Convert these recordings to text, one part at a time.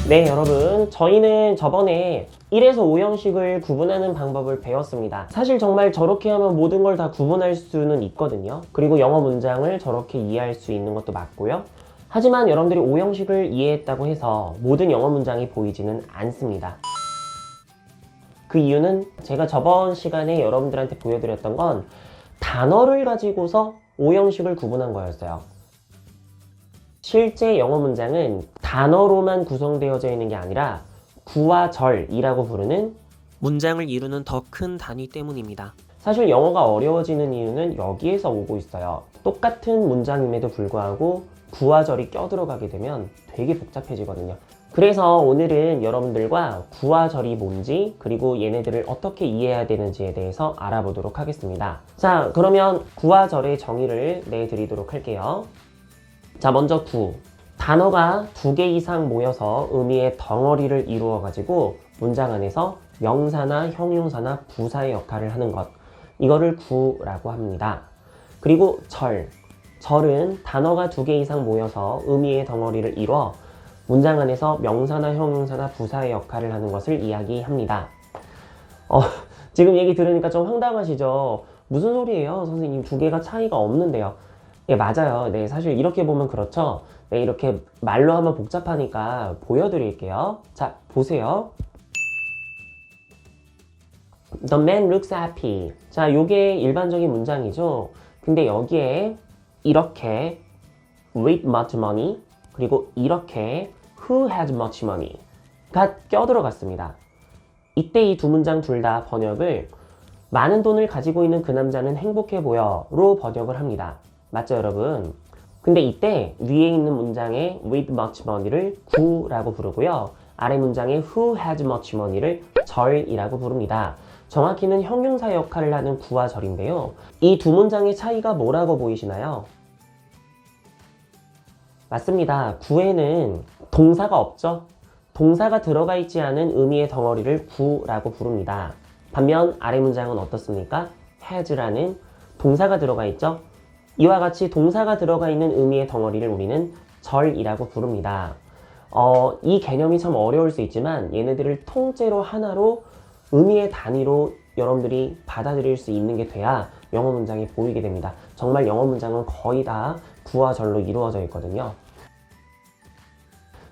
네, 여러분. 저희는 저번에 1에서 5형식을 구분하는 방법을 배웠습니다. 사실 정말 저렇게 하면 모든 걸 다 구분할 수는 있거든요. 그리고 영어 문장을 저렇게 이해할 수 있는 것도 맞고요. 하지만 여러분들이 5형식을 이해했다고 해서 모든 영어 문장이 보이지는 않습니다. 그 이유는 제가 저번 시간에 여러분들한테 보여드렸던 건 단어를 가지고서 5형식을 구분한 거였어요. 실제 영어 문장은 단어로만 구성되어져 있는 게 아니라 구와 절이라고 부르는 문장을 이루는 더 큰 단위 때문입니다. 사실 영어가 어려워지는 이유는 여기에서 오고 있어요. 똑같은 문장임에도 불구하고 구와 절이 껴들어가게 되면 되게 복잡해지거든요. 그래서 오늘은 여러분들과 구와 절이 뭔지 그리고 얘네들을 어떻게 이해해야 되는지에 대해서 알아보도록 하겠습니다. 자, 그러면 구와 절의 정의를 내드리도록 할게요. 자, 먼저 구. 단어가 2개 이상 모여서 의미의 덩어리를 이루어 가지고 문장 안에서 명사나 형용사나 부사의 역할을 하는 것. 이거를 구라고 합니다. 그리고 절. 절은 단어가 2개 이상 모여서 의미의 덩어리를 이루어 문장 안에서 명사나 형용사나 부사의 역할을 하는 것을 이야기합니다. 지금 얘기 들으니까 좀 황당하시죠? 무슨 소리예요? 선생님, 2개가 차이가 없는데요. 예, 맞아요. 네, 사실 이렇게 보면 그렇죠. 네, 이렇게 말로 하면 복잡하니까 보여드릴게요. 자, 보세요. The man looks happy. 자, 요게 일반적인 문장이죠. 근데 여기에 이렇게 with much money 그리고 이렇게 who has much money가 껴들어갔습니다. 이때 이 두 문장 둘 다 번역을 많은 돈을 가지고 있는 그 남자는 행복해 보여로 번역을 합니다. 맞죠, 여러분? 근데 이때 위에 있는 문장의 with much money를 구라고 부르고요. 아래 문장의 who has much money를 절이라고 부릅니다. 정확히는 형용사 역할을 하는 구와 절인데요. 이 두 문장의 차이가 뭐라고 보이시나요? 맞습니다. 구에는 동사가 없죠? 동사가 들어가 있지 않은 의미의 덩어리를 구라고 부릅니다. 반면 아래 문장은 어떻습니까? has라는 동사가 들어가 있죠? 이와 같이 동사가 들어가 있는 의미의 덩어리를 우리는 절이라고 부릅니다. 이 개념이 참 어려울 수 있지만 얘네들을 통째로 하나로 의미의 단위로 여러분들이 받아들일 수 있는 게 돼야 영어 문장이 보이게 됩니다. 정말 영어 문장은 거의 다 구와 절로 이루어져 있거든요.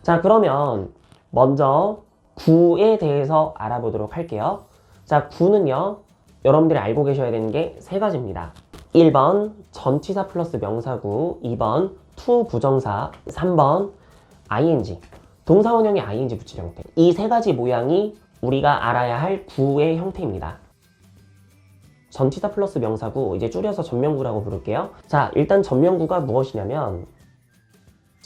자, 그러면 먼저 구에 대해서 알아보도록 할게요. 자, 구는요, 여러분들이 알고 계셔야 되는 게 3가지입니다. 1번 전치사 플러스 명사구, 2번 to 부정사, 3번 ing, 동사 원형에 ing 붙일 형태. 이 3가지 모양이 우리가 알아야 할 구의 형태입니다. 전치사 플러스 명사구, 이제 줄여서 전명구라고 부를게요. 자, 일단 전명구가 무엇이냐면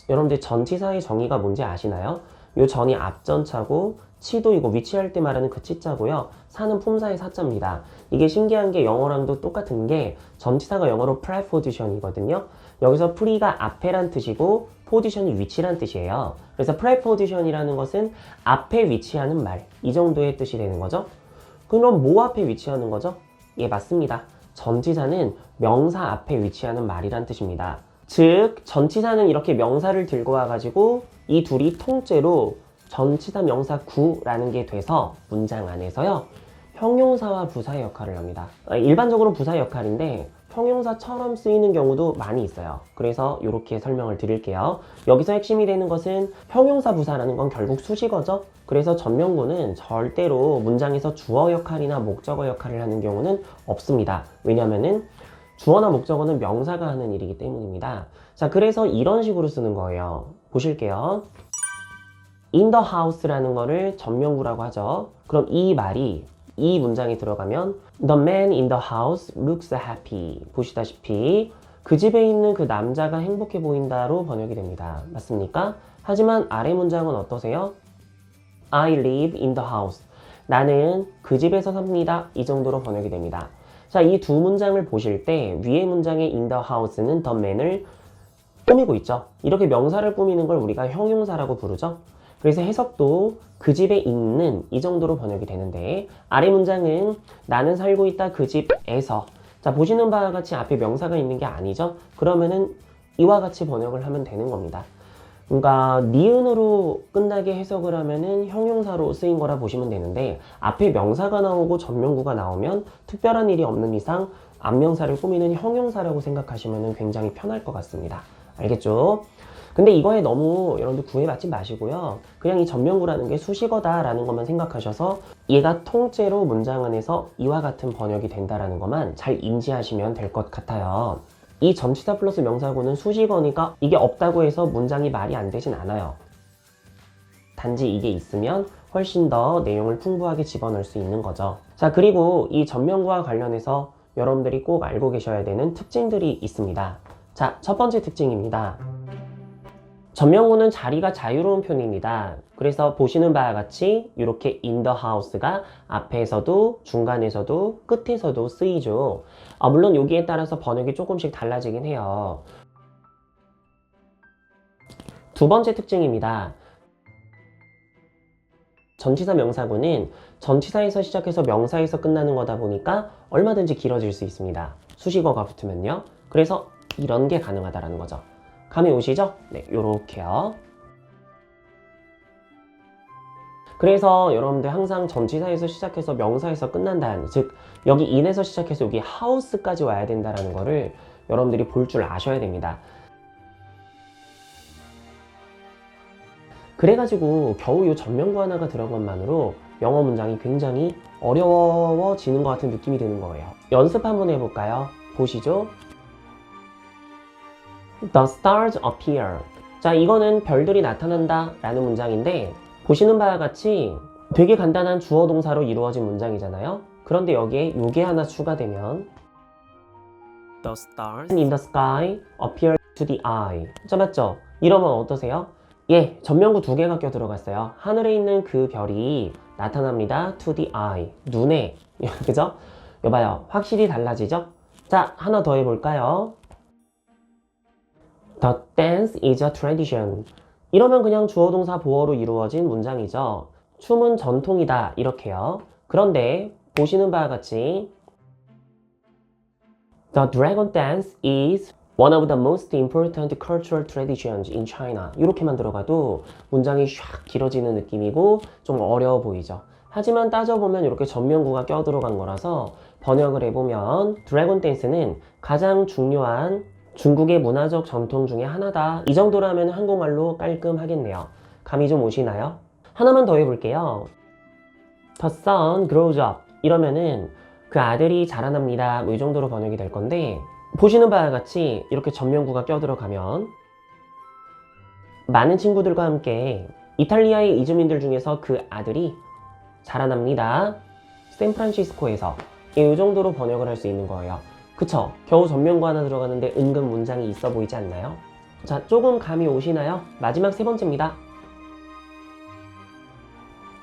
여러분들 전치사의 정의가 뭔지 아시나요? 요 전이 앞전차고 치도 이거 위치할 때 말하는 그 치자고요. 사는 품사의 사자입니다. 이게 신기한 게 영어랑도 똑같은 게 전치사가 영어로 preposition이거든요. 여기서 pre가 앞에란 뜻이고 position이 위치란 뜻이에요. 그래서 preposition이라는 것은 앞에 위치하는 말, 이 정도의 뜻이 되는 거죠. 그럼 뭐 앞에 위치하는 거죠? 예, 맞습니다. 전치사는 명사 앞에 위치하는 말이란 뜻입니다. 즉, 전치사는 이렇게 명사를 들고 와가지고 이 둘이 통째로 전치사 명사 구라는 게 돼서 문장 안에서요, 형용사와 부사의 역할을 합니다. 일반적으로 부사 역할인데 형용사처럼 쓰이는 경우도 많이 있어요. 그래서 이렇게 설명을 드릴게요. 여기서 핵심이 되는 것은 형용사 부사라는 건 결국 수식어죠. 그래서 전명구는 절대로 문장에서 주어 역할이나 목적어 역할을 하는 경우는 없습니다. 왜냐면은 주어나 목적어는 명사가 하는 일이기 때문입니다. 자, 그래서 이런 식으로 쓰는 거예요. 보실게요. in the house라는 거를 전명구라고 하죠. 그럼 이 말이 이 문장에 들어가면 the man in the house looks happy. 보시다시피 그 집에 있는 그 남자가 행복해 보인다로 번역이 됩니다. 맞습니까? 하지만 아래 문장은 어떠세요? I live in the house. 나는 그 집에서 삽니다. 이 정도로 번역이 됩니다. 자, 이 두 문장을 보실 때 위에 문장의 in the house는 the man을 꾸미고 있죠. 이렇게 명사를 꾸미는 걸 우리가 형용사라고 부르죠. 그래서 해석도 그 집에 있는 이 정도로 번역이 되는데 아래 문장은 나는 살고 있다 그 집에서. 자, 보시는 바와 같이 앞에 명사가 있는 게 아니죠. 그러면은 이와 같이 번역을 하면 되는 겁니다. 그러니까 니은으로 끝나게 해석을 하면은 형용사로 쓰인 거라 보시면 되는데 앞에 명사가 나오고 전명구가 나오면 특별한 일이 없는 이상 앞명사를 꾸미는 형용사라고 생각하시면 굉장히 편할 것 같습니다. 알겠죠? 근데 이거에 너무 여러분들 구애받지 마시고요. 그냥 이 전명구라는 게 수식어다라는 것만 생각하셔서 얘가 통째로 문장 안에서 이와 같은 번역이 된다라는 것만 잘 인지하시면 될 것 같아요. 이 전치사 플러스 명사구는 수식어니까 이게 없다고 해서 문장이 말이 안 되진 않아요. 단지 이게 있으면 훨씬 더 내용을 풍부하게 집어넣을 수 있는 거죠. 자, 그리고 이 전명구와 관련해서 여러분들이 꼭 알고 계셔야 되는 특징들이 있습니다. 자, 첫 번째 특징입니다. 전명구는 자리가 자유로운 편입니다. 그래서 보시는 바와 같이 이렇게 in the house가 앞에서도 중간에서도 끝에서도 쓰이죠. 물론 여기에 따라서 번역이 조금씩 달라지긴 해요. 두 번째 특징입니다. 전치사 명사구는 전치사에서 시작해서 명사에서 끝나는 거다 보니까 얼마든지 길어질 수 있습니다. 수식어가 붙으면요. 그래서 이런 게 가능하다라는 거죠. 감이 오시죠? 네, 요렇게요. 그래서 여러분들 항상 전치사에서 시작해서 명사에서 끝난다는, 즉 여기 in에서 시작해서 여기 house까지 와야 된다는 거를 여러분들이 볼 줄 아셔야 됩니다. 그래가지고 겨우 이 전명구 하나가 들어간 것만으로 영어 문장이 굉장히 어려워지는 것 같은 느낌이 드는 거예요. 연습 한번 해볼까요? 보시죠. The stars appear. 자, 이거는 별들이 나타난다 라는 문장인데 보시는 바와 같이 되게 간단한 주어 동사로 이루어진 문장이잖아요. 그런데 여기에 요게 하나 추가되면 The stars in the sky appear to the eye. 자, 맞죠? 이러면 어떠세요? 예, 전명구 두 개가 껴 들어갔어요. 하늘에 있는 그 별이 나타납니다. to the eye. 눈에. 그죠? 여봐요. 확실히 달라지죠? 자, 하나 더 해볼까요? The dance is a tradition. 이러면 그냥 주어 동사 보어로 이루어진 문장이죠. 춤은 전통이다. 이렇게요. 그런데 보시는 바와 같이 The dragon dance is one of the most important cultural traditions in China. 이렇게만 들어가도 문장이 샥 길어지는 느낌이고 좀 어려워 보이죠. 하지만 따져보면 이렇게 전명구가 껴 들어간 거라서 번역을 해보면 드래곤 댄스는 가장 중요한 중국의 문화적 전통 중에 하나다. 이 정도라면 한국말로 깔끔하겠네요. 감이 좀 오시나요? 하나만 더 해볼게요. The son grows up. 이러면은 그 아들이 자라납니다. 뭐 이 정도로 번역이 될 건데 보시는 바와 같이 이렇게 전명구가 껴 들어가면 많은 친구들과 함께 이탈리아의 이주민들 중에서 그 아들이 자라납니다. 샌프란시스코에서 이 정도로 번역을 할 수 있는 거예요. 그쵸? 겨우 전명구 하나 들어가는데 은근 문장이 있어 보이지 않나요? 자, 조금 감이 오시나요? 마지막 세 번째입니다.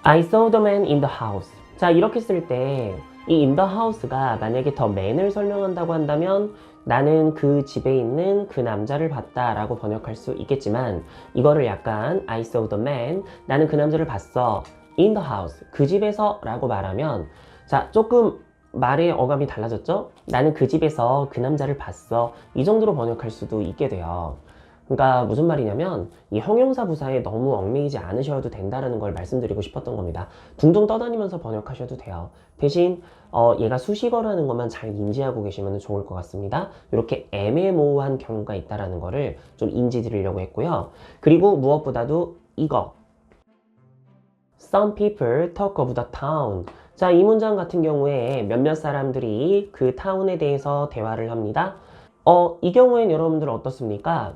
I saw the man in the house. 자, 이렇게 쓸 때 이 in the house가 만약에 the man을 설명한다고 한다면 나는 그 집에 있는 그 남자를 봤다 라고 번역할 수 있겠지만 이거를 약간 I saw the man, 나는 그 남자를 봤어. in the house, 그 집에서 라고 말하면 자, 조금 말의 어감이 달라졌죠? 나는 그 집에서 그 남자를 봤어. 이 정도로 번역할 수도 있게 돼요. 그러니까 무슨 말이냐면 이 형용사 부사에 너무 얽매이지 않으셔도 된다는 걸 말씀드리고 싶었던 겁니다. 둥둥 떠다니면서 번역하셔도 돼요. 대신 얘가 수식어라는 것만 잘 인지하고 계시면 좋을 것 같습니다. 이렇게 애매모호한 경우가 있다는 거를 좀 인지 드리려고 했고요. 그리고 무엇보다도 이거 Some people talk of the town. 자, 이 문장 같은 경우에 몇몇 사람들이 그 타운에 대해서 대화를 합니다. 이 경우엔 여러분들 어떻습니까?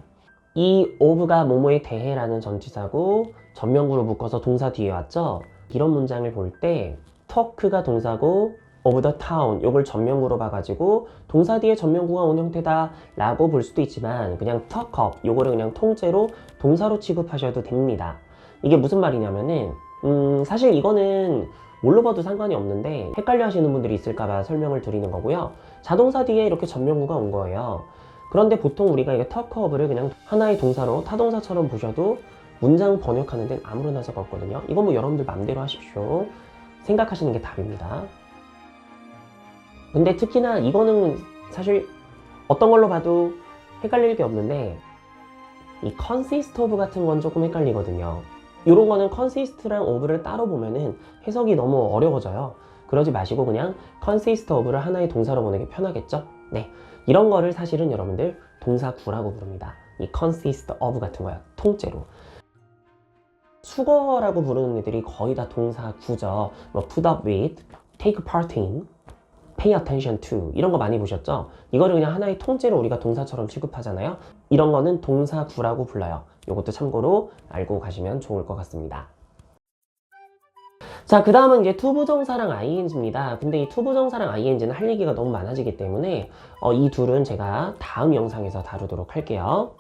이 of가 뭐뭐에 대해라는 전치사고 전명구로 묶어서 동사 뒤에 왔죠? 이런 문장을 볼 때 talk가 동사고 of the town 요걸 전명구로 봐가지고 동사 뒤에 전명구가 온 형태다 라고 볼 수도 있지만 그냥 talk up 요거를 그냥 통째로 동사로 취급하셔도 됩니다. 이게 무슨 말이냐면은 사실 이거는 뭘로 봐도 상관이 없는데 헷갈려 하시는 분들이 있을까봐 설명을 드리는 거고요. 자동사 뒤에 이렇게 전명구가 온 거예요. 그런데 보통 우리가 이게 터크업을 그냥 하나의 동사로 타동사처럼 보셔도 문장 번역하는 데는 아무런 하자가 없거든요. 이건 뭐 여러분들 맘대로 하십시오. 생각하시는 게 답입니다. 근데 특히나 이거는 사실 어떤 걸로 봐도 헷갈릴 게 없는데 이 consist of 같은 건 조금 헷갈리거든요. 이런 거는 consist랑 of를 따로 보면은 해석이 너무 어려워져요. 그러지 마시고 그냥 consist of를 하나의 동사로 보는 게 편하겠죠? 네, 이런 거를 사실은 여러분들 동사 구라고 부릅니다. 이 consist of 같은 거야, 통째로. 수거라고 부르는 애들이 거의 다 동사 구죠. 뭐 put up with, take part in, pay attention to 이런 거 많이 보셨죠? 이거를 그냥 하나의 통째로 우리가 동사처럼 취급하잖아요. 이런 거는 동사 구라고 불러요. 이것도 참고로 알고 가시면 좋을 것 같습니다. 자, 그 다음은 이제 투부정사랑 ing입니다. 근데 이 투부정사랑 ing는 할 얘기가 너무 많아지기 때문에 이 둘은 제가 다음 영상에서 다루도록 할게요.